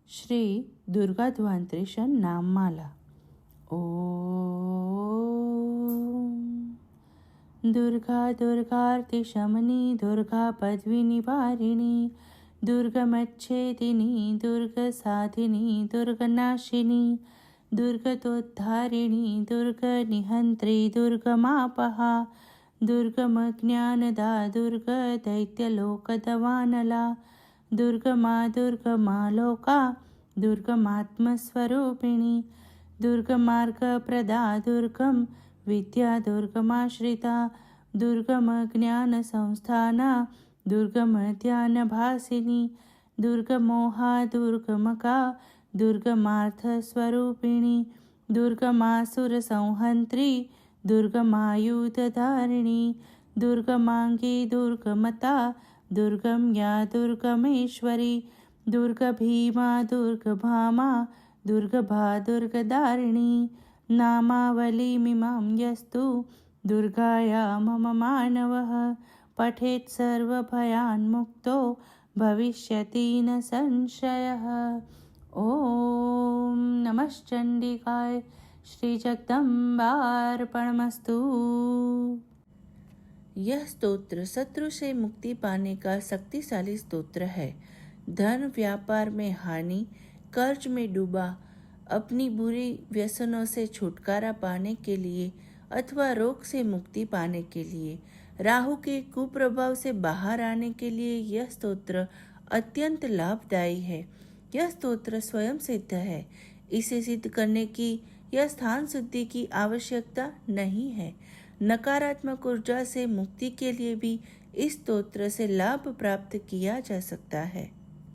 श्री दुर्गा ध्वांतरिशन नाममाला। ओम दुर्गा दुर्गार्तिशमनी दुर्गा पदवी निवारिणी दुर्गमच्छेदिनी दुर्गसाधिनी दुर्गनाशिनी दुर्गतोद्धारिणी दुर्गनिहन्त्री दुर्गमापहा दुर्गमज्ञानदा दुर्गदैत्यलोकदवानला दुर्गमा दुर्गमा लोका दुर्गमात्मस्वरूपिणी दुर्गमार्गप्रदा दुर्गम विद्या दुर्गमाश्रिता दुर्गमज्ञानसंस्थाना दुर्गमध्यानभासिनी दुर्गमोहा दुर्गमका दुर्गमार्थस्वरूपिणी दुर्गमासुरसंहन्त्री दुर्गमायुधधारिणी दुर्गमांगी दुर्गमता दुर्गम्या दुर्गमेश्वरी दुर्गभीमा दुर्गभामा दुर्गभा दुर्गदारिणी नामावलीमिमां यस्तु दुर्गाया मम मानवः पठेत् सर्वभयान्मुक्तो भविष्यति न संशयः। ओम नमश्चंडिकाय श्री जगदम्बार्पणमस्तु। यह स्तोत्र शत्रु से मुक्ति पाने का शक्तिशाली स्तोत्र है। धन व्यापार में हानि, कर्ज में डूबा, अपनी बुरी व्यसनों से छुटकारा पाने के लिए अथवा रोग से मुक्ति पाने के लिए, राहु के कुप्रभाव से बाहर आने के लिए यह स्तोत्र अत्यंत लाभदायी है। यह स्तोत्र स्वयं सिद्ध है। इसे सिद्ध करने की या स्थान शुद्धि की आवश्यकता नहीं है। नकारात्मक ऊर्जा से मुक्ति के लिए भी इस स्तोत्र से लाभ प्राप्त किया जा सकता है।